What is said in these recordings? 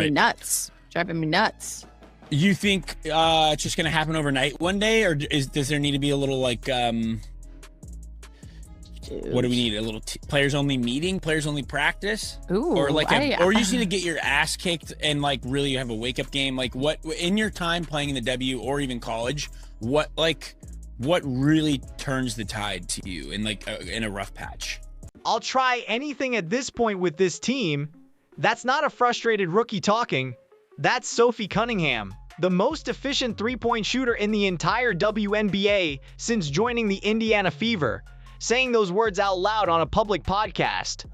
nuts. Driving me nuts. You think it's just going to happen overnight one day, or does there need to be a little like what do we need? A little players only meeting, players only practice, or like, or you just need to get your ass kicked and like really have a wake up game. Like, what in your time playing in the W or even college, what really turns the tide to you in like in a rough patch? I'll try anything at this point with this team. That's not a frustrated rookie talking. That's Sophie Cunningham, the most efficient three-point shooter in the entire WNBA since joining the Indiana Fever, saying those words out loud on a public podcast.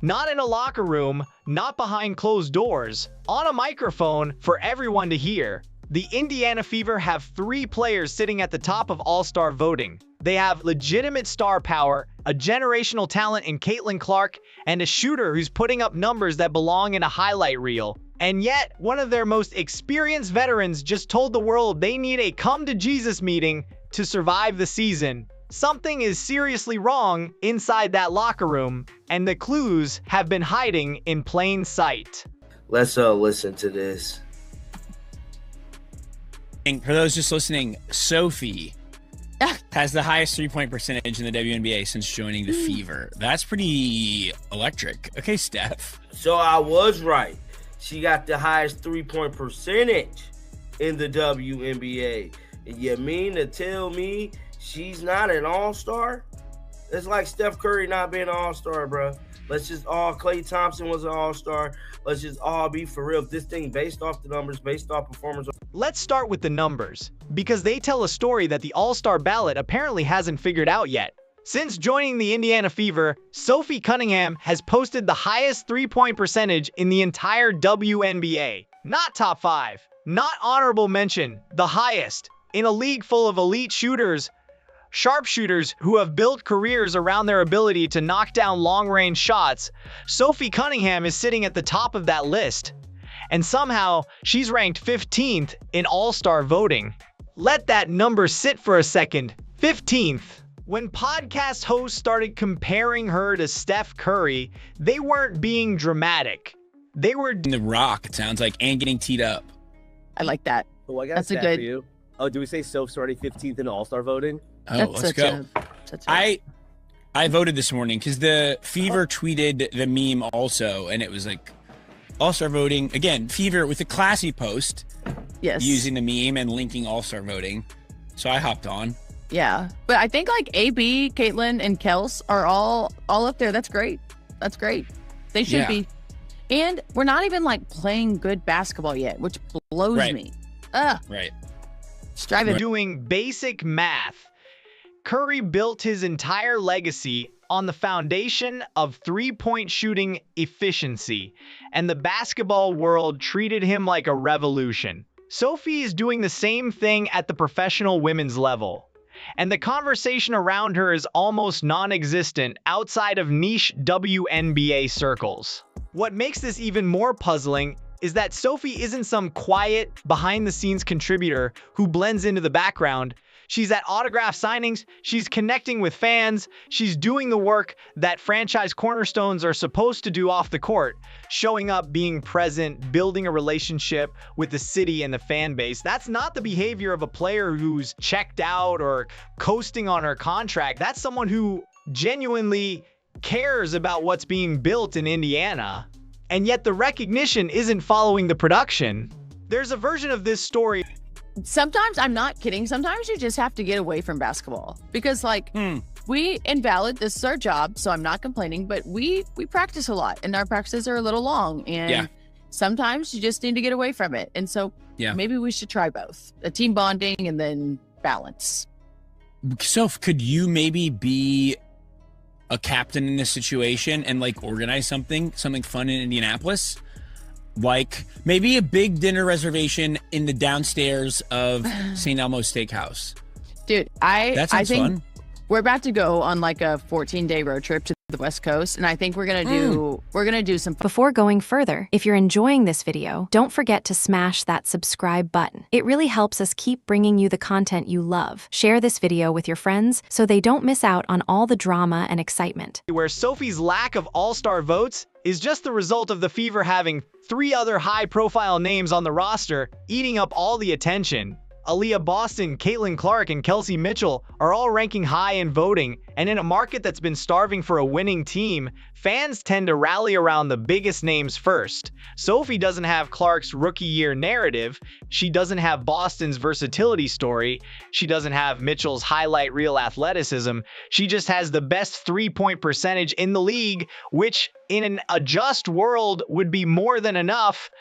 Not in a locker room, not behind closed doors, on a microphone for everyone to hear. The Indiana Fever have 3 players sitting at the top of All-Star voting. They have legitimate star power, a generational talent in Caitlin Clark, and a shooter who's putting up numbers that belong in a highlight reel. And yet, one of their most experienced veterans just told the world they need a come-to-Jesus meeting to survive the season. Something is seriously wrong inside that locker room, and the clues have been hiding in plain sight. Let's listen to this. And for those just listening, Sophie has the highest three-point percentage in the WNBA since joining the Fever. That's pretty electric. Okay, Steph. So I was right. She got the highest three-point percentage in the WNBA. You mean to tell me she's not an all-star? It's like Steph Curry not being an all-star, bro. Let's just all, Klay Thompson was an all-star. Let's just all be for real. This thing based off the numbers, based off performance. Let's start with the numbers, because they tell a story that the All-Star ballot apparently hasn't figured out yet. Since joining the Indiana Fever, Sophie Cunningham has posted the highest three-point percentage in the entire WNBA. Not top 5, not honorable mention, the highest. In a league full of elite shooters, sharpshooters who have built careers around their ability to knock down long-range shots, Sophie Cunningham is sitting at the top of that list. And somehow, she's ranked 15th in All-Star voting. Let that number sit for a second. 15th. When podcast hosts started comparing her to Steph Curry, they weren't being dramatic. They were in the Rock, it sounds like, and getting teed up. I like that. Oh, I got That's a a stat good. for you. Oh, do we say Soph's already 15th in All-Star voting? Oh, That's let's go. I voted this morning because the Fever tweeted the meme also, and it was like All-Star voting. Again, Fever with a classy post. Yes. Using the meme and linking All-Star voting. So I hopped on. Yeah. But I think like AB, Caitlin, and Kels are all up there. That's great. That's great. They should be. And we're not even like playing good basketball yet, which blows me. Right. Striving. Doing basic math. Curry built his entire legacy on the foundation of three-point shooting efficiency, and the basketball world treated him like a revolution. Sophie is doing the same thing at the professional women's level, and the conversation around her is almost non-existent outside of niche WNBA circles. What makes this even more puzzling is that Sophie isn't some quiet, behind-the-scenes contributor who blends into the background. She's at autograph signings, she's connecting with fans, she's doing the work that franchise cornerstones are supposed to do off the court, showing up, being present, building a relationship with the city and the fan base. That's not the behavior of a player who's checked out or coasting on her contract. That's someone who genuinely cares about what's being built in Indiana. And yet the recognition isn't following the production. There's a version of this story. Sometimes, I'm not kidding, sometimes you just have to get away from basketball because like we invalid, this is our job, so I'm not complaining, but we practice a lot and our practices are a little long, and sometimes you just need to get away from it. And so maybe we should try both, a team bonding and then balance. So could you maybe be a captain in this situation and like organize something fun in Indianapolis? Like maybe a big dinner reservation in the downstairs of St. Elmo's Steakhouse. Dude, I think fun. We're about to go on like a 14-day road trip to the West Coast, and I think we're gonna do some. Before going further, if you're enjoying this video, don't forget to smash that subscribe button. It really helps us keep bringing you the content you love. Share this video with your friends so they don't miss out on all the drama and excitement. Where Sophie's lack of all-star votes is just the result of the Fever having 3 other high-profile names on the roster, eating up all the attention. Aliyah Boston, Caitlin Clark, and Kelsey Mitchell are all ranking high in voting, and in a market that's been starving for a winning team, fans tend to rally around the biggest names first. Sophie doesn't have Clark's rookie year narrative, she doesn't have Boston's versatility story, she doesn't have Mitchell's highlight reel athleticism, she just has the best three-point percentage in the league, which in a just world would be more than enough.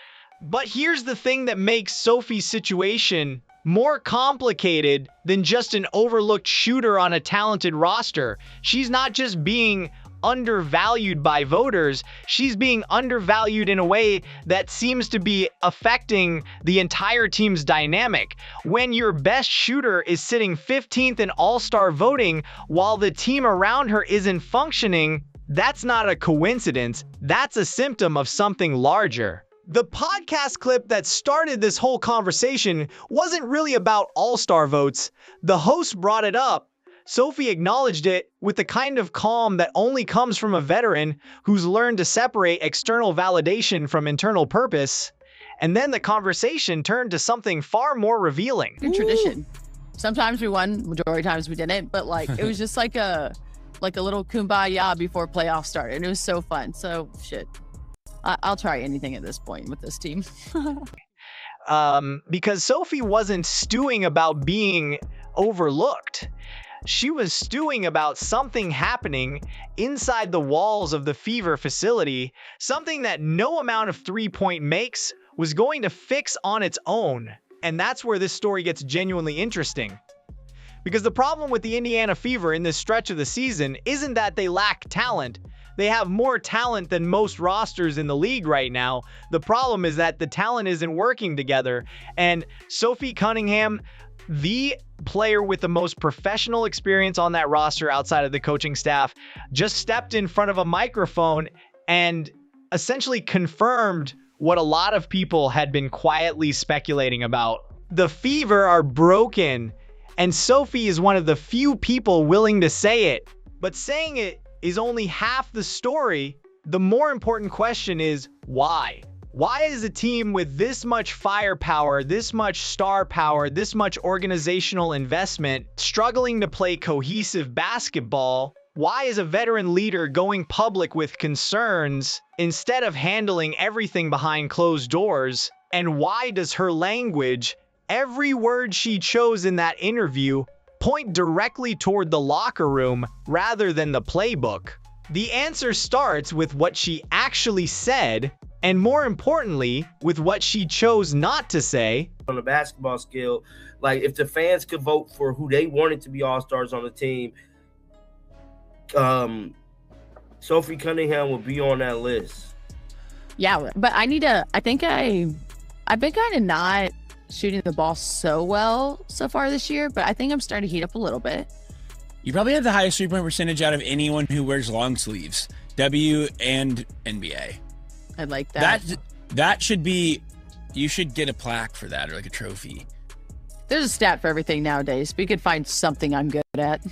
But here's the thing that makes Sophie's situation more complicated than just an overlooked shooter on a talented roster. She's not just being undervalued by voters, she's being undervalued in a way that seems to be affecting the entire team's dynamic. When your best shooter is sitting 15th in all-star voting while the team around her isn't functioning, that's not a coincidence, that's a symptom of something larger. The podcast clip that started this whole conversation wasn't really about all-star votes. The host brought it up. Sophie acknowledged it with the kind of calm that only comes from a veteran who's learned to separate external validation from internal purpose. And then the conversation turned to something far more revealing. Good tradition. Sometimes we won, majority of times we didn't, but like it was just like a little kumbaya before playoffs started, and it was so fun. So shit. I'll try anything at this point with this team. Because Sophie wasn't stewing about being overlooked. She was stewing about something happening inside the walls of the Fever facility, something that no amount of three-point makes was going to fix on its own. And that's where this story gets genuinely interesting. Because the problem with the Indiana Fever in this stretch of the season isn't that they lack talent. They have more talent than most rosters in the league right now. The problem is that the talent isn't working together. And Sophie Cunningham, the player with the most professional experience on that roster outside of the coaching staff, just stepped in front of a microphone and essentially confirmed what a lot of people had been quietly speculating about. The Fever are broken, and Sophie is one of the few people willing to say it. But saying it is only half the story. The more important question is why? Why is a team with this much firepower, this much star power, this much organizational investment struggling to play cohesive basketball? Why is a veteran leader going public with concerns instead of handling everything behind closed doors? And why does her language, every word she chose in that interview, point directly toward the locker room rather than the playbook? The answer starts with what she actually said, and more importantly, with what she chose not to say. On the basketball skill, like if the fans could vote for who they wanted to be all-stars on the team, Sophie Cunningham would be on that list. Yeah, but I think I've been kind of not shooting the ball so well so far this year, but I think I'm starting to heat up a little bit. You probably have the highest three-point percentage out of anyone who wears long sleeves, W and NBA. I like that. That should be, you should get a plaque for that or like a trophy. There's a stat for everything nowadays. We could find something I'm good at.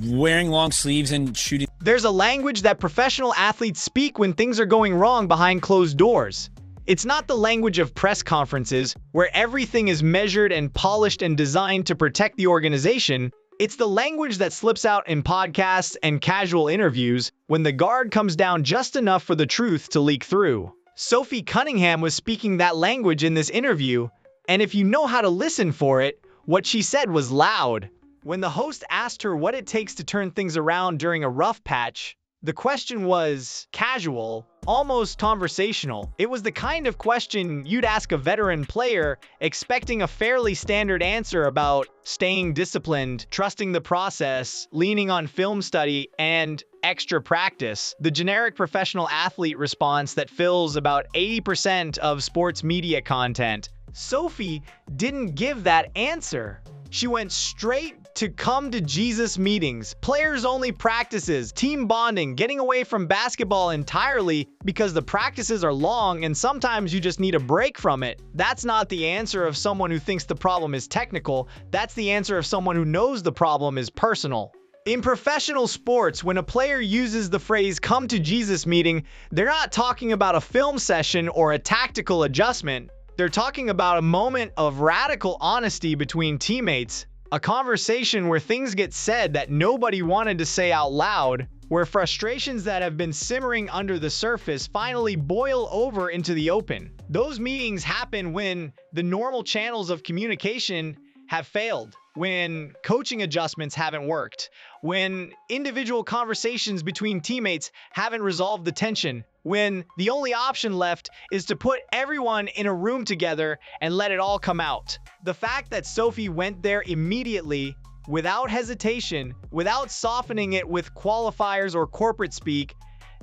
Wearing long sleeves and shooting. There's a language that professional athletes speak when things are going wrong behind closed doors. It's not the language of press conferences, where everything is measured and polished and designed to protect the organization. It's the language that slips out in podcasts and casual interviews when the guard comes down just enough for the truth to leak through. Sophie Cunningham was speaking that language in this interview, and if you know how to listen for it, what she said was loud. When the host asked her what it takes to turn things around during a rough patch, the question was casual, almost conversational. It was the kind of question you'd ask a veteran player, expecting a fairly standard answer about staying disciplined, trusting the process, leaning on film study, and extra practice. The generic professional athlete response that fills about 80% of sports media content. Sophie didn't give that answer. She went straight to come to Jesus meetings, players-only practices, team bonding, getting away from basketball entirely because the practices are long and sometimes you just need a break from it. That's not the answer of someone who thinks the problem is technical. That's the answer of someone who knows the problem is personal. In professional sports, when a player uses the phrase "come to Jesus meeting," they're not talking about a film session or a tactical adjustment. They're talking about a moment of radical honesty between teammates, a conversation where things get said that nobody wanted to say out loud, where frustrations that have been simmering under the surface finally boil over into the open. Those meetings happen when the normal channels of communication have failed, when coaching adjustments haven't worked, when individual conversations between teammates haven't resolved the tension, when the only option left is to put everyone in a room together and let it all come out. The fact that Sophie went there immediately, without hesitation, without softening it with qualifiers or corporate speak,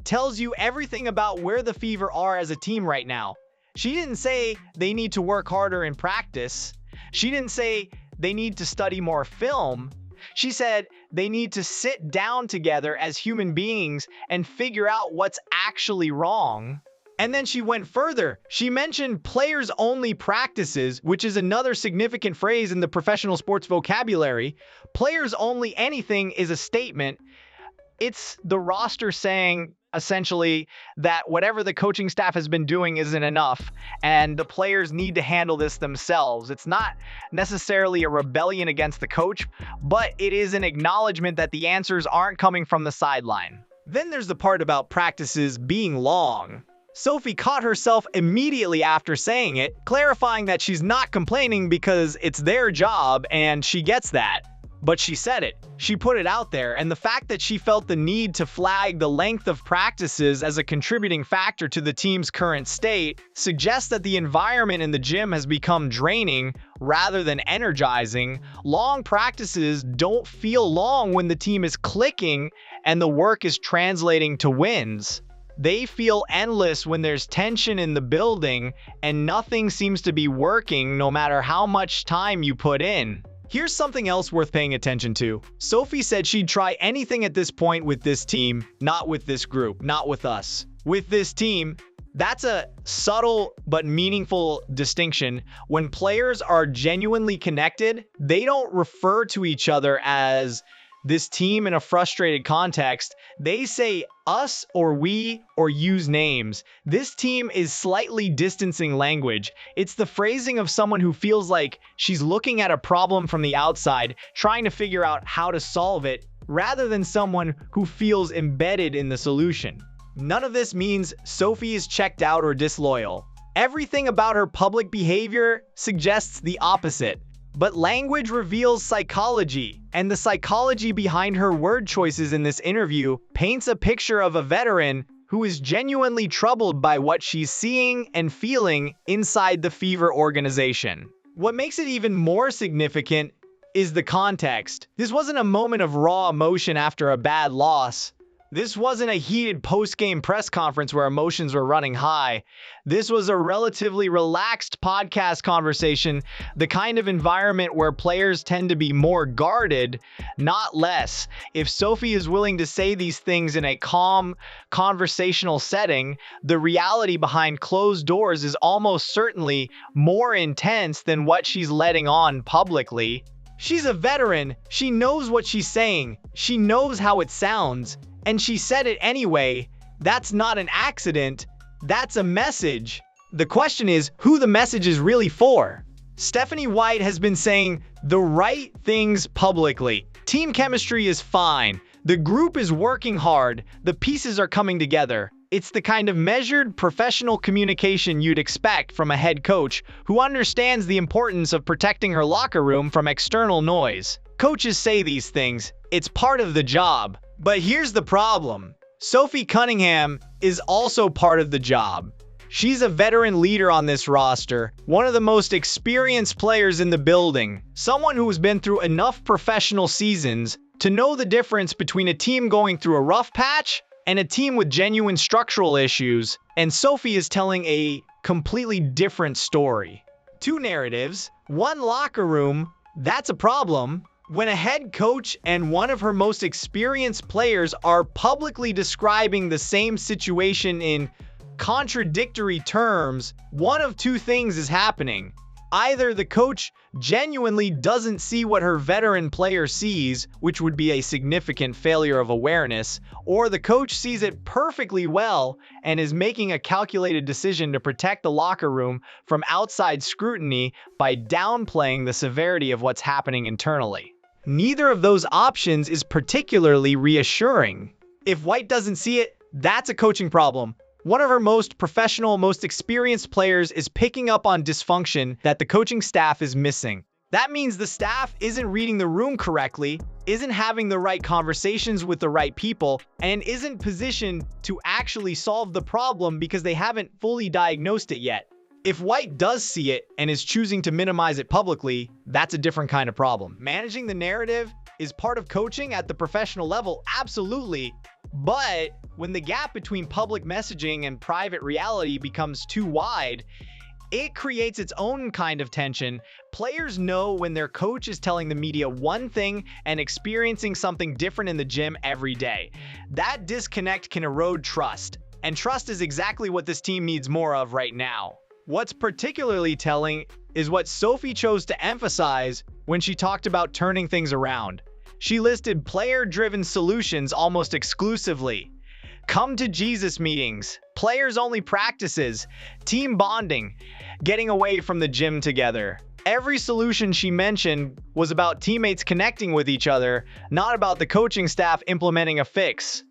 tells you everything about where the Fever are as a team right now. She didn't say they need to work harder in practice. She didn't say they need to study more film. She said they need to sit down together as human beings and figure out what's actually wrong. And then she went further. She mentioned players-only practices, which is another significant phrase in the professional sports vocabulary. Players-only anything is a statement. It's the roster saying, essentially, that whatever the coaching staff has been doing isn't enough, and the players need to handle this themselves. It's not necessarily a rebellion against the coach, but it is an acknowledgement that the answers aren't coming from the sideline. Then there's the part about practices being long. Sophie caught herself immediately after saying it, clarifying that she's not complaining because it's their job and she gets that. But she said it. She put it out there, and the fact that she felt the need to flag the length of practices as a contributing factor to the team's current state suggests that the environment in the gym has become draining rather than energizing. Long practices don't feel long when the team is clicking and the work is translating to wins. They feel endless when there's tension in the building and nothing seems to be working no matter how much time you put in. Here's something else worth paying attention to. Sophie said she'd try anything at this point with this team, not with this group, not with us. With this team, that's a subtle but meaningful distinction. When players are genuinely connected, they don't refer to each other as this team in a frustrated context. They say us or we or use names. This team is slightly distancing language. It's the phrasing of someone who feels like she's looking at a problem from the outside, trying to figure out how to solve it, rather than someone who feels embedded in the solution. None of this means Sophie is checked out or disloyal. Everything about her public behavior suggests the opposite. But language reveals psychology, and the psychology behind her word choices in this interview paints a picture of a veteran who is genuinely troubled by what she's seeing and feeling inside the Fever organization. What makes it even more significant is the context. This wasn't a moment of raw emotion after a bad loss. This wasn't a heated post-game press conference where emotions were running high. This was a relatively relaxed podcast conversation, the kind of environment where players tend to be more guarded, not less. If Sophie is willing to say these things in a calm, conversational setting, the reality behind closed doors is almost certainly more intense than what she's letting on publicly. She's a veteran. She knows what she's saying. She knows how it sounds. And she said it anyway. That's not an accident. That's a message. The question is who the message is really for. Stephanie White has been saying the right things publicly. Team chemistry is fine. The group is working hard. The pieces are coming together. It's the kind of measured, professional communication you'd expect from a head coach who understands the importance of protecting her locker room from external noise. Coaches say these things. It's part of the job. But here's the problem. Sophie Cunningham is also part of the job. She's a veteran leader on this roster, one of the most experienced players in the building, someone who's been through enough professional seasons to know the difference between a team going through a rough patch and a team with genuine structural issues, and Sophie is telling a completely different story. Two narratives, one locker room, That's a problem. When a head coach and one of her most experienced players are publicly describing the same situation in contradictory terms, one of two things is happening. Either the coach genuinely doesn't see what her veteran player sees, which would be a significant failure of awareness, or the coach sees it perfectly well and is making a calculated decision to protect the locker room from outside scrutiny by downplaying the severity of what's happening internally. Neither of those options is particularly reassuring. If White doesn't see it, that's a coaching problem. One of her most professional, most experienced players is picking up on dysfunction that the coaching staff is missing. That means the staff isn't reading the room correctly, isn't having the right conversations with the right people, and isn't positioned to actually solve the problem because they haven't fully diagnosed it yet. If White does see it and is choosing to minimize it publicly, that's a different kind of problem. Managing the narrative is part of coaching at the professional level, absolutely. But when the gap between public messaging and private reality becomes too wide, it creates its own kind of tension. Players know when their coach is telling the media one thing and experiencing something different in the gym every day. That disconnect can erode trust, and trust is exactly what this team needs more of right now. What's particularly telling is what Sophie chose to emphasize when she talked about turning things around. She listed player-driven solutions almost exclusively. Come to Jesus meetings, players-only practices, team bonding, getting away from the gym together. Every solution she mentioned was about teammates connecting with each other, not about the coaching staff implementing a fix.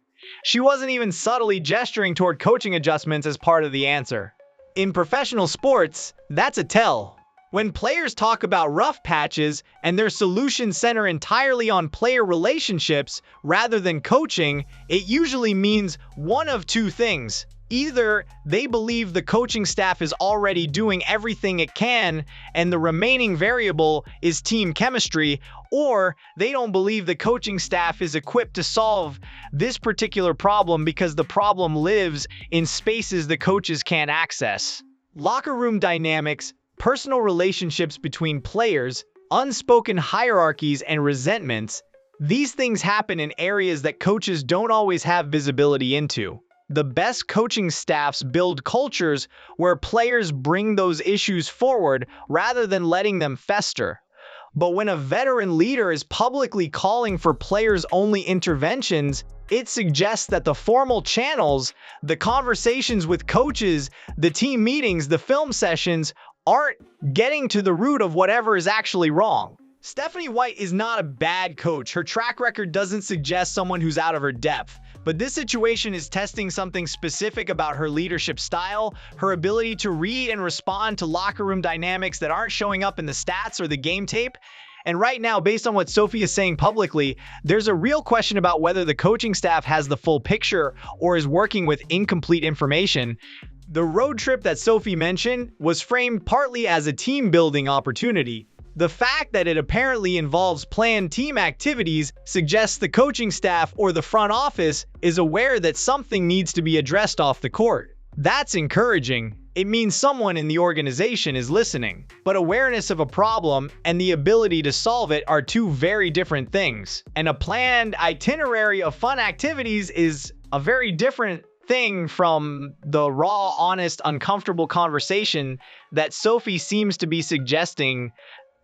She wasn't even subtly gesturing toward coaching adjustments as part of the answer. In professional sports, that's a tell. When players talk about rough patches and their solutions center entirely on player relationships rather than coaching, it usually means one of two things. Either they believe the coaching staff is already doing everything it can and the remaining variable is team chemistry, or they don't believe the coaching staff is equipped to solve this particular problem because the problem lives in spaces the coaches can't access. Locker room dynamics, personal relationships between players, unspoken hierarchies and resentments, these things happen in areas that coaches don't always have visibility into. The best coaching staffs build cultures where players bring those issues forward rather than letting them fester. But when a veteran leader is publicly calling for players-only interventions, it suggests that the formal channels, the conversations with coaches, the team meetings, the film sessions, aren't getting to the root of whatever is actually wrong. Stephanie White is not a bad coach. Her track record doesn't suggest someone who's out of her depth. But this situation is testing something specific about her leadership style, her ability to read and respond to locker room dynamics that aren't showing up in the stats or the game tape. And right now, based on what Sophie is saying publicly, there's a real question about whether the coaching staff has the full picture or is working with incomplete information. The road trip that Sophie mentioned was framed partly as a team-building opportunity. The fact that it apparently involves planned team activities suggests the coaching staff or the front office is aware that something needs to be addressed off the court. That's encouraging. It means someone in the organization is listening. But awareness of a problem and the ability to solve it are two very different things. And a planned itinerary of fun activities is a very different thing from the raw, honest, uncomfortable conversation that Sophie seems to be suggesting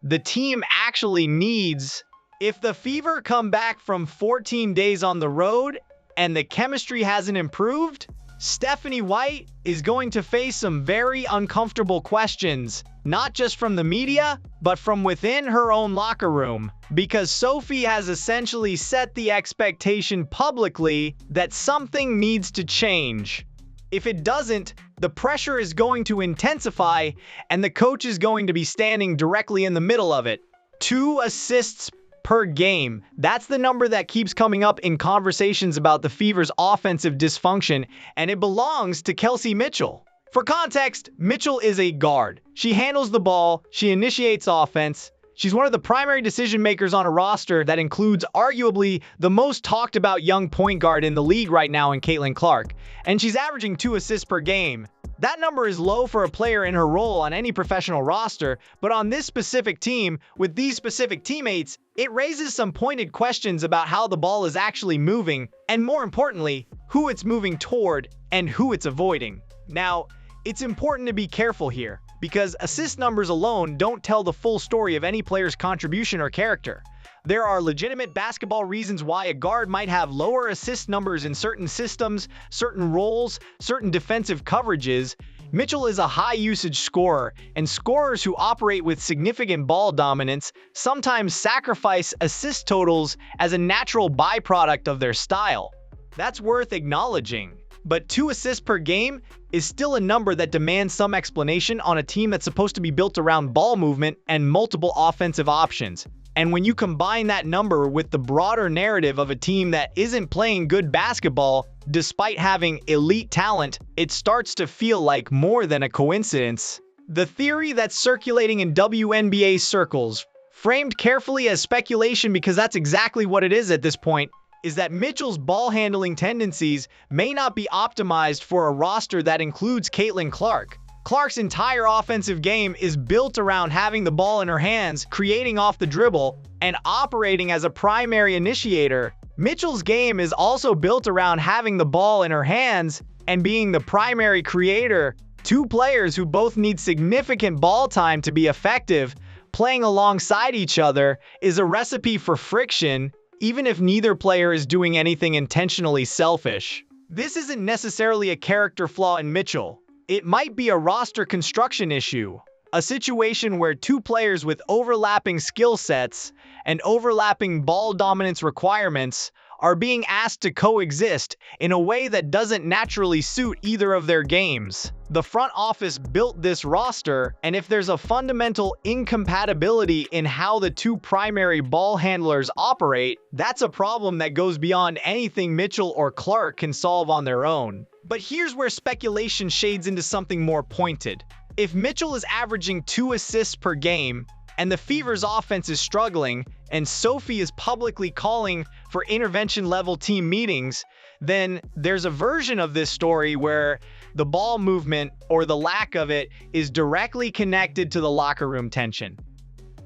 the team actually needs. If the Fever come back from 14 days on the road and the chemistry hasn't improved, Stephanie White is going to face some very uncomfortable questions, not just from the media, but from within her own locker room, because Sophie has essentially set the expectation publicly that something needs to change. If it doesn't, the pressure is going to intensify and the coach is going to be standing directly in the middle of it. 2 assists per game. That's the number that keeps coming up in conversations about the Fever's offensive dysfunction, and it belongs to Kelsey Mitchell. For context, Mitchell is a guard. She handles the ball, she initiates offense. She's one of the primary decision makers on a roster that includes arguably the most talked about young point guard in the league right now in Caitlin Clark, and she's averaging 2 assists per game. That number is low for a player in her role on any professional roster, but on this specific team, with these specific teammates, it raises some pointed questions about how the ball is actually moving, and more importantly, who it's moving toward and who it's avoiding. Now, it's important to be careful here, because assist numbers alone don't tell the full story of any player's contribution or character. There are legitimate basketball reasons why a guard might have lower assist numbers in certain systems, certain roles, certain defensive coverages. Mitchell is a high-usage scorer, and scorers who operate with significant ball dominance sometimes sacrifice assist totals as a natural byproduct of their style. That's worth acknowledging. But 2 assists per game is still a number that demands some explanation on a team that's supposed to be built around ball movement and multiple offensive options. And when you combine that number with the broader narrative of a team that isn't playing good basketball despite having elite talent, it starts to feel like more than a coincidence. The theory that's circulating in WNBA circles, framed carefully as speculation because that's exactly what it is at this point, is that Mitchell's ball handling tendencies may not be optimized for a roster that includes Caitlin Clark. Clark's entire offensive game is built around having the ball in her hands, creating off the dribble, and operating as a primary initiator. Mitchell's game is also built around having the ball in her hands and being the primary creator. 2 players who both need significant ball time to be effective, playing alongside each other, is a recipe for friction, even if neither player is doing anything intentionally selfish. This isn't necessarily a character flaw in Mitchell. It might be a roster construction issue, a situation where 2 players with overlapping skill sets and overlapping ball dominance requirements are being asked to coexist in a way that doesn't naturally suit either of their games. The front office built this roster, and if there's a fundamental incompatibility in how the 2 primary ball handlers operate, that's a problem that goes beyond anything Mitchell or Clark can solve on their own. But here's where speculation shades into something more pointed. If Mitchell is averaging 2 assists per game, and the Fever's offense is struggling, and Sophie is publicly calling for intervention-level team meetings, then there's a version of this story where the ball movement, or the lack of it, is directly connected to the locker room tension.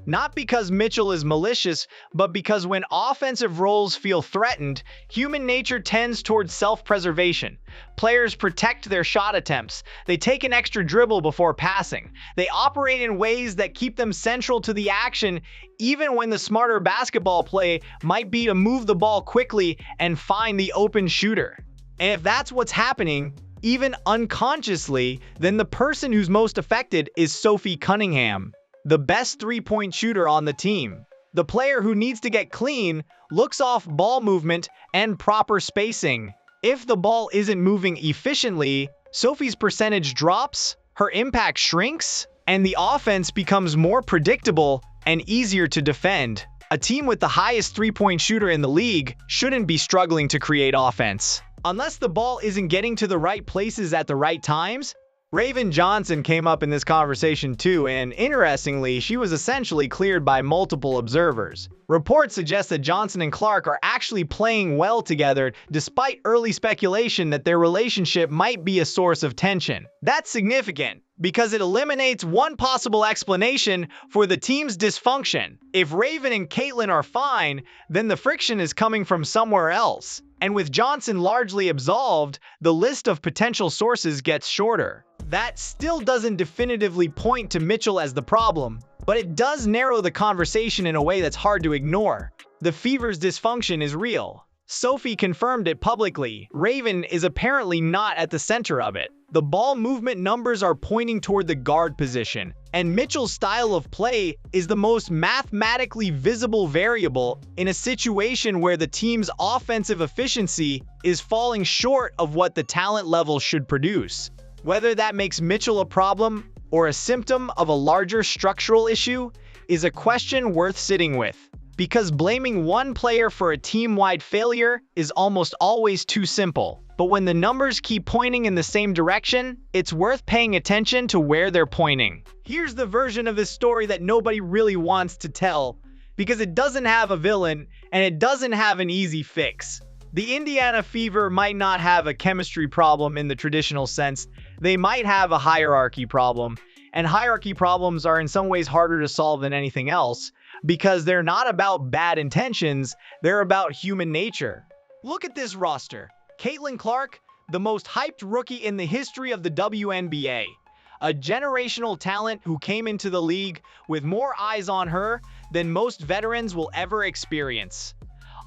Not because Mitchell is malicious, but because when offensive roles feel threatened, human nature tends towards self-preservation. Players protect their shot attempts. They take an extra dribble before passing. They operate in ways that keep them central to the action, even when the smarter basketball play might be to move the ball quickly and find the open shooter. And if that's what's happening, even unconsciously, then the person who's most affected is Sophie Cunningham, the best 3-point shooter on the team. The player who needs to get clean looks off ball movement and proper spacing. If the ball isn't moving efficiently, Sophie's percentage drops, her impact shrinks, and the offense becomes more predictable and easier to defend. A team with the highest 3-point shooter in the league shouldn't be struggling to create offense. Unless the ball isn't getting to the right places at the right times. Raven Johnson came up in this conversation too, and interestingly, she was essentially cleared by multiple observers. Reports suggest that Johnson and Clark are actually playing well together, despite early speculation that their relationship might be a source of tension. That's significant, because it eliminates one possible explanation for the team's dysfunction. If Raven and Caitlin are fine, then the friction is coming from somewhere else. And with Johnson largely absolved, the list of potential sources gets shorter. That still doesn't definitively point to Mitchell as the problem, but it does narrow the conversation in a way that's hard to ignore. The Fever's dysfunction is real. Sophie confirmed it publicly. Raven is apparently not at the center of it. The ball movement numbers are pointing toward the guard position, and Mitchell's style of play is the most mathematically visible variable in a situation where the team's offensive efficiency is falling short of what the talent level should produce. Whether that makes Mitchell a problem or a symptom of a larger structural issue is a question worth sitting with. Because blaming one player for a team-wide failure is almost always too simple. But when the numbers keep pointing in the same direction, it's worth paying attention to where they're pointing. Here's the version of this story that nobody really wants to tell, because it doesn't have a villain and it doesn't have an easy fix. The Indiana Fever might not have a chemistry problem in the traditional sense. They might have a hierarchy problem, and hierarchy problems are in some ways harder to solve than anything else because they're not about bad intentions, they're about human nature. Look at this roster. Caitlin Clark, the most hyped rookie in the history of the WNBA. A generational talent who came into the league with more eyes on her than most veterans will ever experience.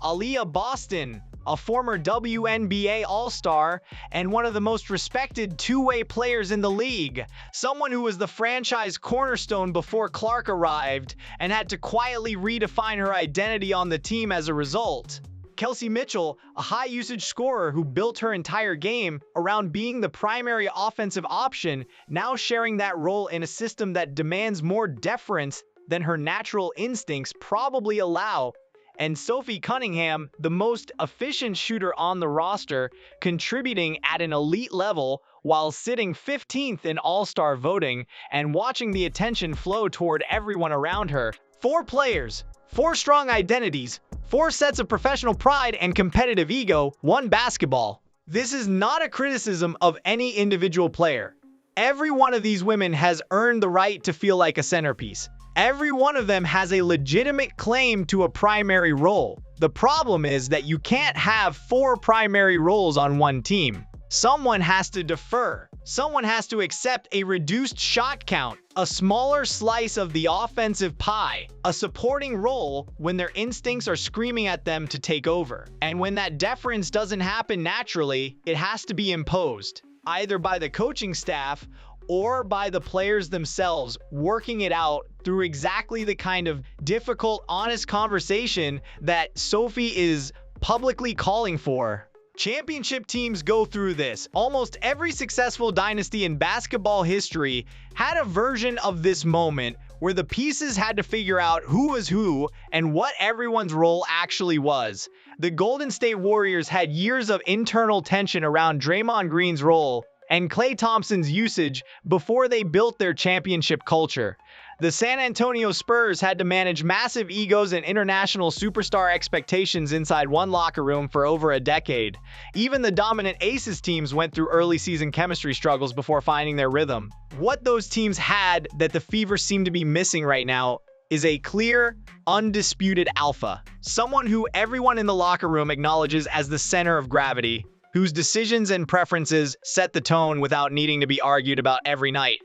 Aliyah Boston, a former WNBA All-Star and one of the most respected two-way players in the league. Someone who was the franchise cornerstone before Clark arrived and had to quietly redefine her identity on the team as a result. Kelsey Mitchell, a high-usage scorer who built her entire game around being the primary offensive option, now sharing that role in a system that demands more deference than her natural instincts probably allow. And Sophie Cunningham, the most efficient shooter on the roster, contributing at an elite level while sitting 15th in All-Star voting and watching the attention flow toward everyone around her. 4 players, 4 strong identities, 4 sets of professional pride and competitive ego, 1 basketball. This is not a criticism of any individual player. Every one of these women has earned the right to feel like a centerpiece. Every one of them has a legitimate claim to a primary role. The problem is that you can't have 4 primary roles on one team. Someone has to defer. Someone has to accept a reduced shot count, a smaller slice of the offensive pie, a supporting role when their instincts are screaming at them to take over. And when that deference doesn't happen naturally, it has to be imposed, either by the coaching staff or by the players themselves, working it out through exactly the kind of difficult, honest conversation that Sophie is publicly calling for. Championship teams go through this. Almost every successful dynasty in basketball history had a version of this moment where the pieces had to figure out who was who and what everyone's role actually was. The Golden State Warriors had years of internal tension around Draymond Green's role and Klay Thompson's usage before they built their championship culture. The San Antonio Spurs had to manage massive egos and international superstar expectations inside one locker room for over a decade. Even the dominant Aces teams went through early season chemistry struggles before finding their rhythm. What those teams had that the Fever seem to be missing right now is a clear, undisputed alpha. Someone who everyone in the locker room acknowledges as the center of gravity, whose decisions and preferences set the tone without needing to be argued about every night.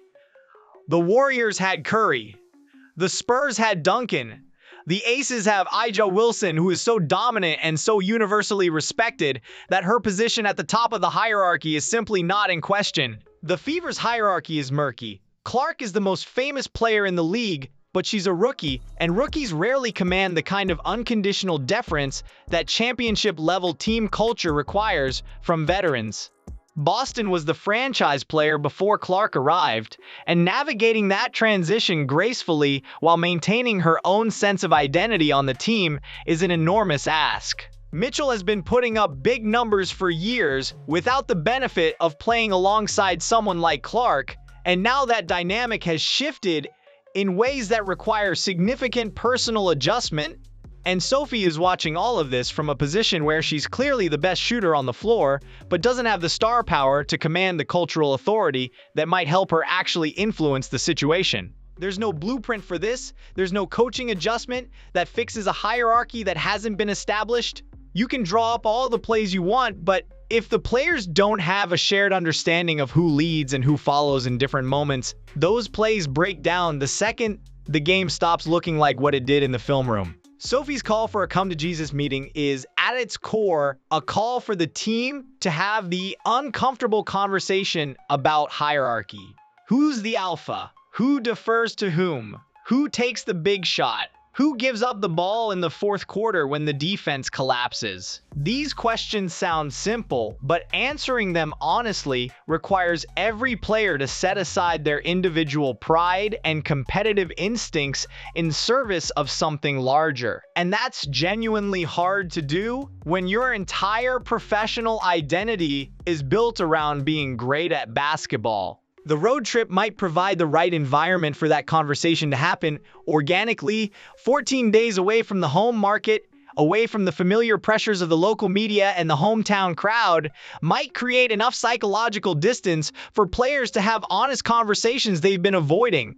The Warriors had Curry. The Spurs had Duncan. The Aces have A'ja Wilson, who is so dominant and so universally respected that her position at the top of the hierarchy is simply not in question. The Fever's hierarchy is murky. Clark is the most famous player in the league, but she's a rookie, and rookies rarely command the kind of unconditional deference that championship-level team culture requires from veterans. Boston was the franchise player before Clark arrived, and navigating that transition gracefully while maintaining her own sense of identity on the team is an enormous ask. Mitchell has been putting up big numbers for years without the benefit of playing alongside someone like Clark, and now that dynamic has shifted in ways that require significant personal adjustment. And Sophie is watching all of this from a position where she's clearly the best shooter on the floor, but doesn't have the star power to command the cultural authority that might help her actually influence the situation. There's no blueprint for this. There's no coaching adjustment that fixes a hierarchy that hasn't been established. You can draw up all the plays you want, but if the players don't have a shared understanding of who leads and who follows in different moments, those plays break down the second the game stops looking like what it did in the film room. Sophie's call for a come-to-Jesus meeting is, at its core, a call for the team to have the uncomfortable conversation about hierarchy. Who's the alpha? Who defers to whom? Who takes the big shot? Who gives up the ball in the fourth quarter when the defense collapses? These questions sound simple, but answering them honestly requires every player to set aside their individual pride and competitive instincts in service of something larger. And that's genuinely hard to do when your entire professional identity is built around being great at basketball. The road trip might provide the right environment for that conversation to happen organically. 14 days away from the home market, away from the familiar pressures of the local media and the hometown crowd, might create enough psychological distance for players to have honest conversations they've been avoiding.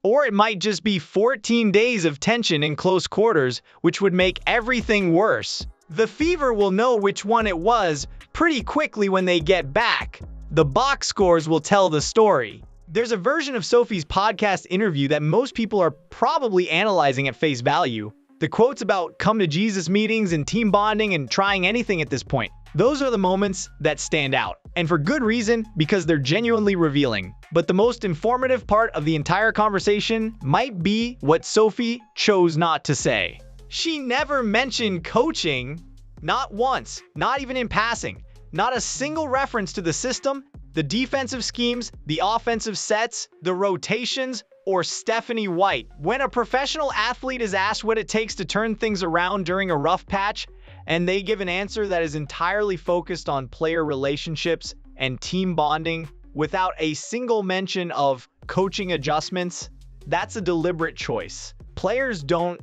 Or it might just be 14 days of tension in close quarters, which would make everything worse. The Fever will know which one it was pretty quickly when they get back. The box scores will tell the story. There's a version of Sophie's podcast interview that most people are probably analyzing at face value. The quotes about come to Jesus meetings and team bonding and trying anything at this point. Those are the moments that stand out. And for good reason, because they're genuinely revealing. But the most informative part of the entire conversation might be what Sophie chose not to say. She never mentioned coaching, not once, not even in passing. Not a single reference to the system, the defensive schemes, the offensive sets, the rotations, or Stephanie White. When a professional athlete is asked what it takes to turn things around during a rough patch, and they give an answer that is entirely focused on player relationships and team bonding without a single mention of coaching adjustments, that's a deliberate choice. Players don't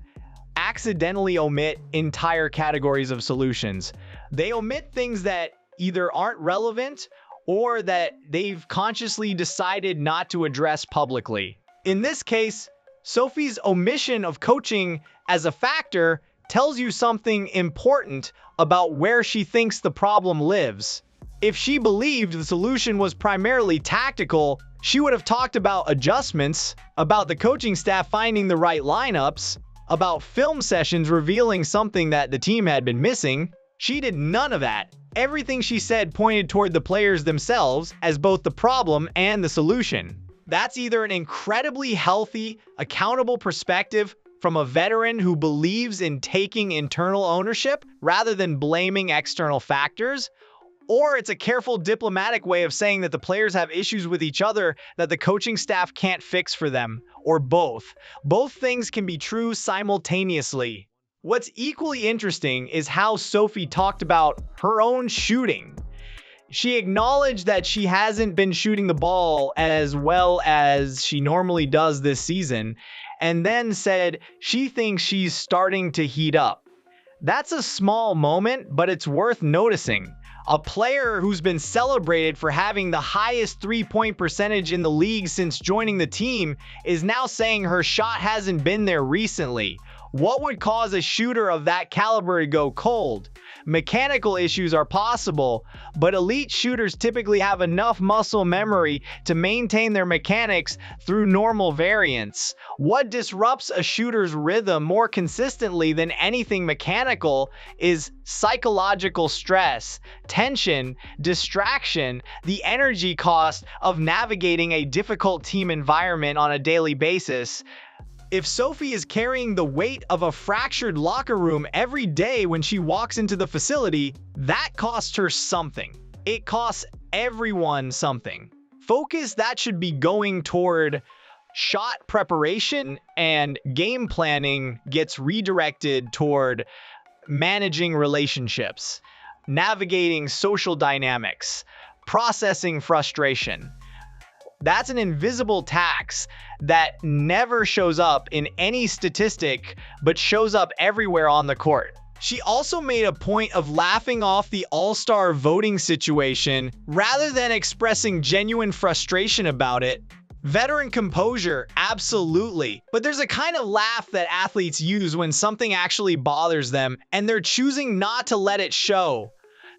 accidentally omit entire categories of solutions. They omit things that either aren't relevant or that they've consciously decided not to address publicly. In this case, Sophie's omission of coaching as a factor tells you something important about where she thinks the problem lives. If she believed the solution was primarily tactical, she would have talked about adjustments, about the coaching staff finding the right lineups, about film sessions revealing something that the team had been missing. She did none of that. Everything she said pointed toward the players themselves as both the problem and the solution. That's either an incredibly healthy, accountable perspective from a veteran who believes in taking internal ownership rather than blaming external factors, or it's a careful diplomatic way of saying that the players have issues with each other that the coaching staff can't fix for them, or both. Both things can be true simultaneously. What's equally interesting is how Sophie talked about her own shooting. She acknowledged that she hasn't been shooting the ball as well as she normally does this season, and then said she thinks she's starting to heat up. That's a small moment, but it's worth noticing. A player who's been celebrated for having the highest three-point percentage in the league since joining the team is now saying her shot hasn't been there recently. What would cause a shooter of that caliber to go cold? Mechanical issues are possible, but elite shooters typically have enough muscle memory to maintain their mechanics through normal variance. What disrupts a shooter's rhythm more consistently than anything mechanical is psychological stress, tension, distraction, the energy cost of navigating a difficult team environment on a daily basis. If Sophie is carrying the weight of a fractured locker room every day when she walks into the facility, that costs her something. It costs everyone something. Focus that should be going toward shot preparation and game planning gets redirected toward managing relationships, navigating social dynamics, processing frustration. That's an invisible tax that never shows up in any statistic, but shows up everywhere on the court. She also made a point of laughing off the all-star voting situation rather than expressing genuine frustration about it. Veteran composure, absolutely. But there's a kind of laugh that athletes use when something actually bothers them, and they're choosing not to let it show.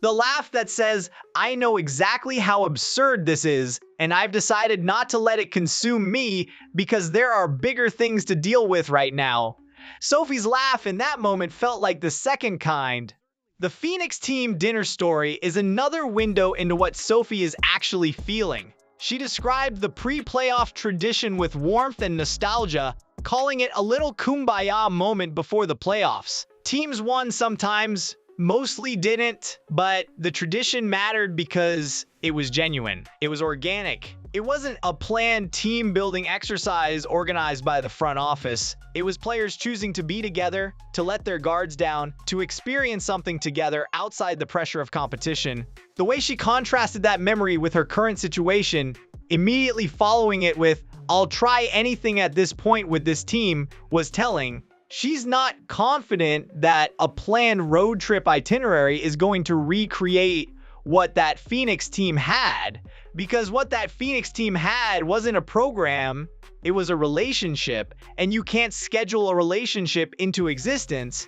The laugh that says, I know exactly how absurd this is, and I've decided not to let it consume me because there are bigger things to deal with right now. Sophie's laugh in that moment felt like the second kind. The Phoenix team dinner story is another window into what Sophie is actually feeling. She described the pre-playoff tradition with warmth and nostalgia, calling it a little kumbaya moment before the playoffs. Teams won sometimes, mostly didn't, but the tradition mattered because it was genuine. It was organic. It wasn't a planned team-building exercise organized by the front office. It was players choosing to be together, to let their guards down, to experience something together outside the pressure of competition. The way she contrasted that memory with her current situation, immediately following it with, I'll try anything at this point with this team, was telling. she's not confident that a planned road trip itinerary is going to recreate what that Phoenix team had, because what that Phoenix team had wasn't a program, it was a relationship, and you can't schedule a relationship into existence.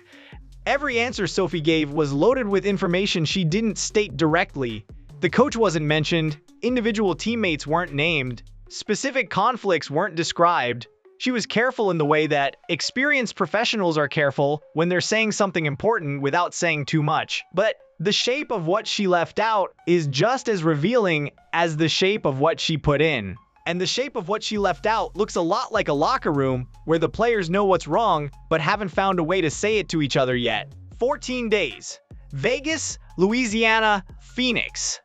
Every answer Sophie gave was loaded with information she didn't state directly. The coach wasn't mentioned, individual teammates weren't named, specific conflicts weren't described. She was careful in the way that experienced professionals are careful when they're saying something important without saying too much. But the shape of what she left out is just as revealing as the shape of what she put in. And the shape of what she left out looks a lot like a locker room where the players know what's wrong but haven't found a way to say it to each other yet. 14 days. Vegas, Louisiana, Phoenix.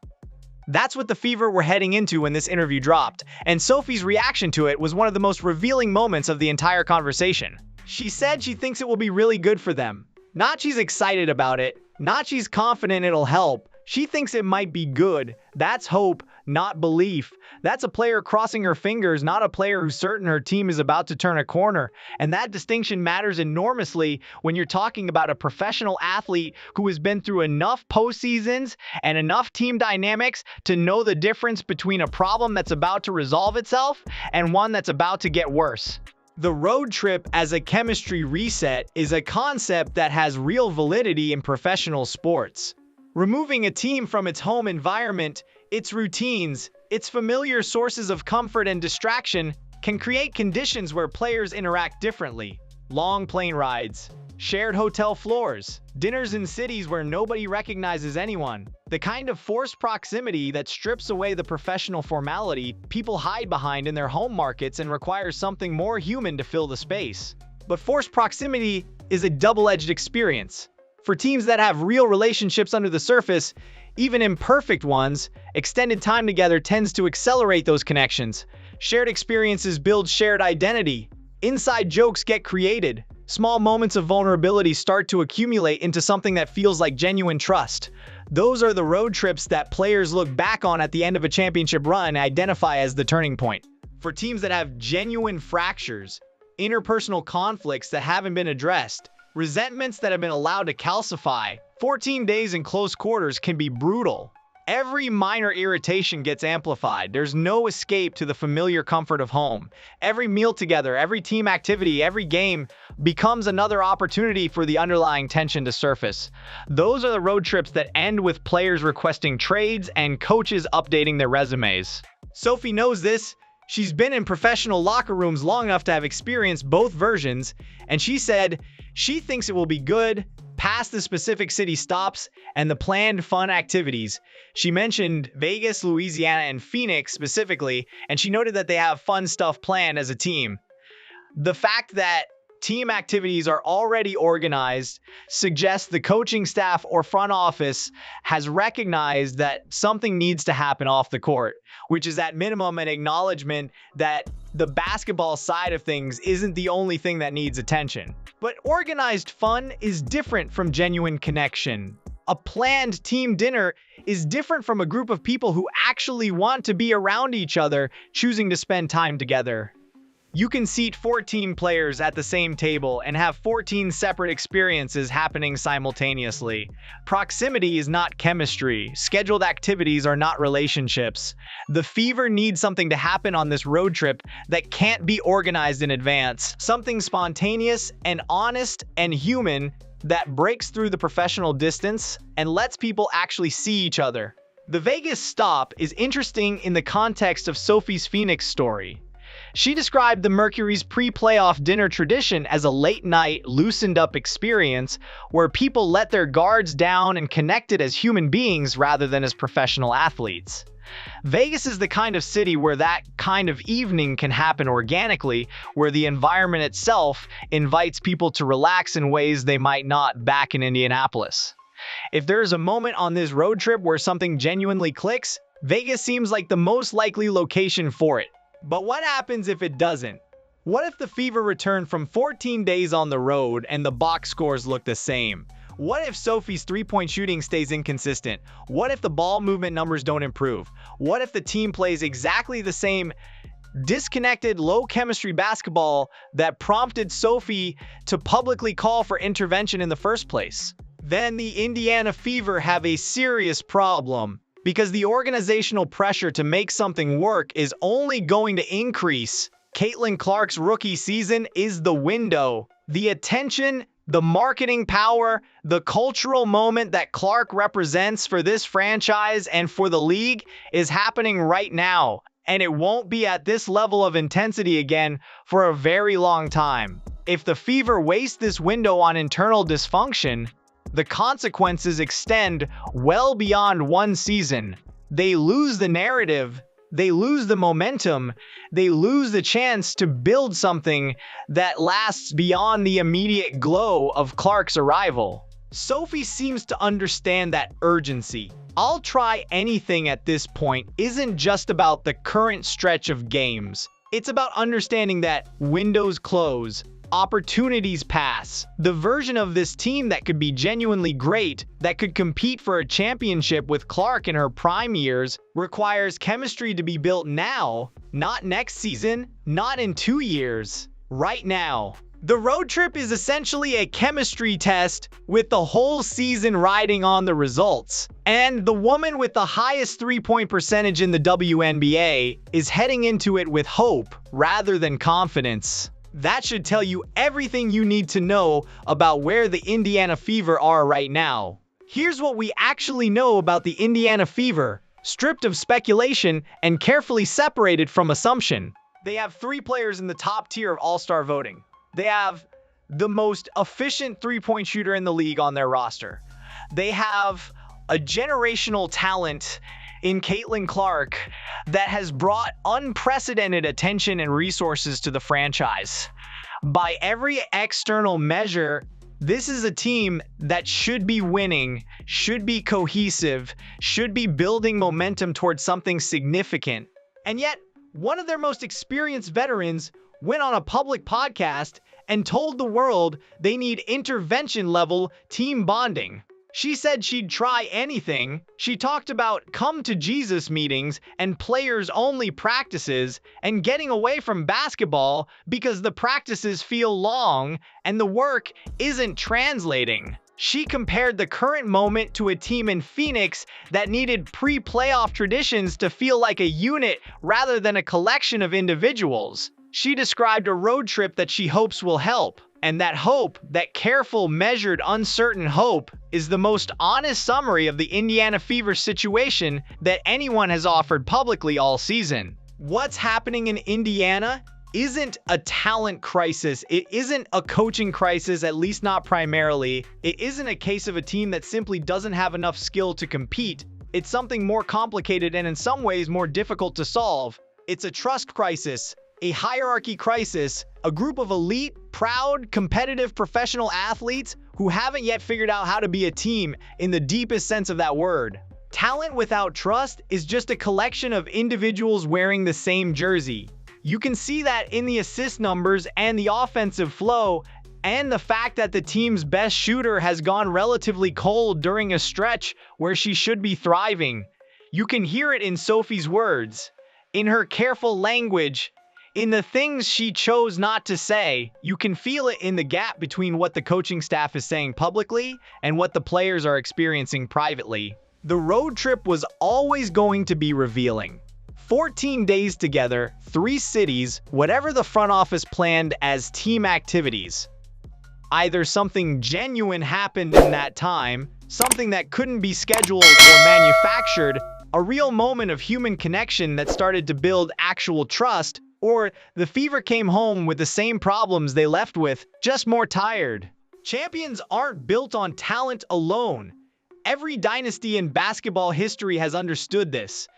That's what the Fever were heading into when this interview dropped, and Sophie's reaction to it was one of the most revealing moments of the entire conversation. She said she thinks it will be really good for them. Not she's excited about it, not she's confident it'll help. She thinks it might be good. That's hope, not belief. That's a player crossing her fingers, not a player who's certain her team is about to turn a corner. And that distinction matters enormously when you're talking about a professional athlete who has been through enough postseasons and enough team dynamics to know the difference between a problem that's about to resolve itself and one that's about to get worse. The road trip as a chemistry reset is a concept that has real validity in professional sports. Removing a team from its home environment, its routines, its familiar sources of comfort and distraction can create conditions where players interact differently. Long plane rides, shared hotel floors, dinners in cities where nobody recognizes anyone. The kind of forced proximity that strips away the professional formality people hide behind in their home markets and requires something more human to fill the space. But forced proximity is a double-edged experience. For teams that have real relationships under the surface, even imperfect ones, extended time together tends to accelerate those connections. Shared experiences build shared identity. Inside jokes get created. Small moments of vulnerability start to accumulate into something that feels like genuine trust. Those are the road trips that players look back on at the end of a championship run and identify as the turning point. For teams that have genuine fractures, interpersonal conflicts that haven't been addressed, resentments that have been allowed to calcify, 14 days in close quarters can be brutal. Every minor irritation gets amplified. There's no escape to the familiar comfort of home. Every meal together, every team activity, every game becomes another opportunity for the underlying tension to surface. Those are the road trips that end with players requesting trades and coaches updating their resumes. Sophie knows this. She's been in professional locker rooms long enough to have experienced both versions, and she said she thinks it will be good past the specific city stops and the planned fun activities. She mentioned Vegas, Louisiana, and Phoenix specifically, and she noted that they have fun stuff planned as a team. The fact that team activities are already organized suggests the coaching staff or front office has recognized that something needs to happen off the court, which is at minimum an acknowledgement that the basketball side of things isn't the only thing that needs attention. But organized fun is different from genuine connection. A planned team dinner is different from a group of people who actually want to be around each other, choosing to spend time together. You can seat 14 players at the same table and have 14 separate experiences happening simultaneously. Proximity is not chemistry. Scheduled activities are not relationships. The Fever needs something to happen on this road trip that can't be organized in advance. Something spontaneous and honest and human that breaks through the professional distance and lets people actually see each other. The Vegas stop is interesting in the context of Sophie's Phoenix story. She described the Mercury's pre-playoff dinner tradition as a late-night, loosened-up experience where people let their guards down and connected as human beings rather than as professional athletes. Vegas is the kind of city where that kind of evening can happen organically, where the environment itself invites people to relax in ways they might not back in Indianapolis. If there is a moment on this road trip where something genuinely clicks, Vegas seems like the most likely location for it. But what happens if it doesn't? What if the Fever return from 14 days on the road and the box scores look the same? What if Sophie's three-point shooting stays inconsistent? What if the ball movement numbers don't improve? What if the team plays exactly the same disconnected, low chemistry basketball that prompted Sophie to publicly call for intervention in the first place. Then the Indiana Fever have a serious problem, because the organizational pressure to make something work is only going to increase. Caitlin Clark's rookie season is the window. The attention, the marketing power, the cultural moment that Clark represents for this franchise and for the league is happening right now, and it won't be at this level of intensity again for a very long time. If the Fever waste this window on internal dysfunction, the consequences extend well beyond one season. They lose the narrative, they lose the momentum, they lose the chance to build something that lasts beyond the immediate glow of Clark's arrival. Sophie seems to understand that urgency. I'll try anything at this point isn't just about the current stretch of games. It's about understanding that windows close, opportunities pass. The version of this team that could be genuinely great, that could compete for a championship with Clark in her prime years, requires chemistry to be built now, not next season, not in 2 years, right now. The road trip is essentially a chemistry test with the whole season riding on the results. And the woman with the highest three-point percentage in the WNBA is heading into it with hope rather than confidence. That should tell you everything you need to know about where the Indiana Fever are right now. Here's what we actually know about the Indiana Fever, stripped of speculation and carefully separated from assumption. They have 3 players in the top tier of all-star voting. They have the most efficient three-point shooter in the league on their roster. They have a generational talent in Caitlin Clark that has brought unprecedented attention and resources to the franchise. By every external measure, this is a team that should be winning, should be cohesive, should be building momentum towards something significant. And yet, one of their most experienced veterans went on a public podcast and told the world they need intervention-level team bonding. She said she'd try anything. She talked about come-to-Jesus meetings and players-only practices and getting away from basketball because the practices feel long and the work isn't translating. She compared the current moment to a team in Phoenix that needed pre-playoff traditions to feel like a unit rather than a collection of individuals. She described a road trip that she hopes will help. And that hope, that careful, measured, uncertain hope, is the most honest summary of the Indiana Fever situation that anyone has offered publicly all season. What's happening in Indiana isn't a talent crisis. It isn't a coaching crisis, at least not primarily. It isn't a case of a team that simply doesn't have enough skill to compete. It's something more complicated and in some ways more difficult to solve. It's a trust crisis, a hierarchy crisis, a group of elite, proud, competitive professional athletes who haven't yet figured out how to be a team in the deepest sense of that word. Talent without trust is just a collection of individuals wearing the same jersey. You can see that in the assist numbers and the offensive flow, and the fact that the team's best shooter has gone relatively cold during a stretch where she should be thriving. You can hear it in Sophie's words, in her careful language, in the things she chose not to say. You can feel it in the gap between what the coaching staff is saying publicly and what the players are experiencing privately. The road trip was always going to be revealing. 14 days together, 3 cities, whatever the front office planned as team activities. Either something genuine happened in that time, something that couldn't be scheduled or manufactured, a real moment of human connection that started to build actual trust, or the Fever came home with the same problems they left with, just more tired. Champions aren't built on talent alone. Every dynasty in basketball history has understood this.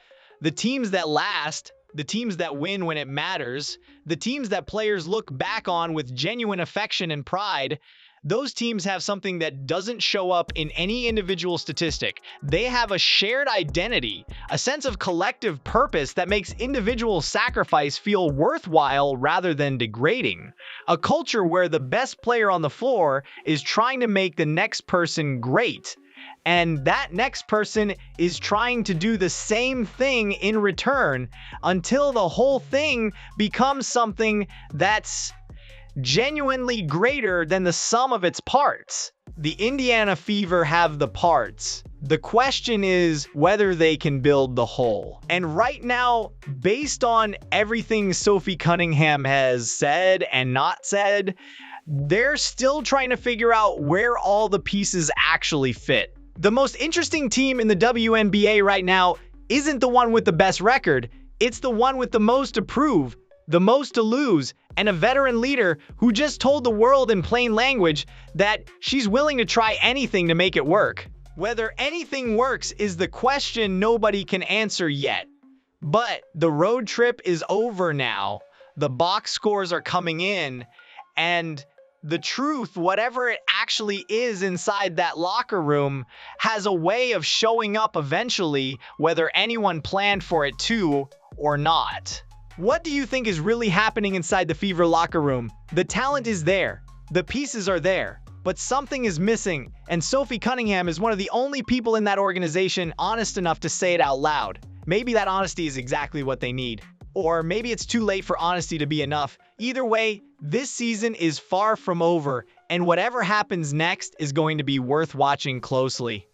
The teams that last, the teams that win when it matters, the teams that players look back on with genuine affection and pride, those teams have something that doesn't show up in any individual statistic. They have a shared identity, a sense of collective purpose that makes individual sacrifice feel worthwhile rather than degrading. A culture where the best player on the floor is trying to make the next person great. And that next person is trying to do the same thing in return until the whole thing becomes something that's genuinely greater than the sum of its parts. The Indiana Fever have the parts. The question is whether they can build the whole. And right now, based on everything Sophie Cunningham has said and not said, they're still trying to figure out where all the pieces actually fit. The most interesting team in the WNBA right now isn't the one with the best record, it's the one with the most to prove, the most to lose, and a veteran leader who just told the world in plain language that she's willing to try anything to make it work. Whether anything works is the question nobody can answer yet. But the road trip is over now. The box scores are coming in, and the truth, whatever it actually is inside that locker room, has a way of showing up eventually, whether anyone planned for it to or not. What do you think is really happening inside the Fever locker room? The talent is there, the pieces are there, but something is missing, and Sophie Cunningham is one of the only people in that organization honest enough to say it out loud. Maybe that honesty is exactly what they need. Or maybe it's too late for honesty to be enough. Either way, this season is far from over, and whatever happens next is going to be worth watching closely.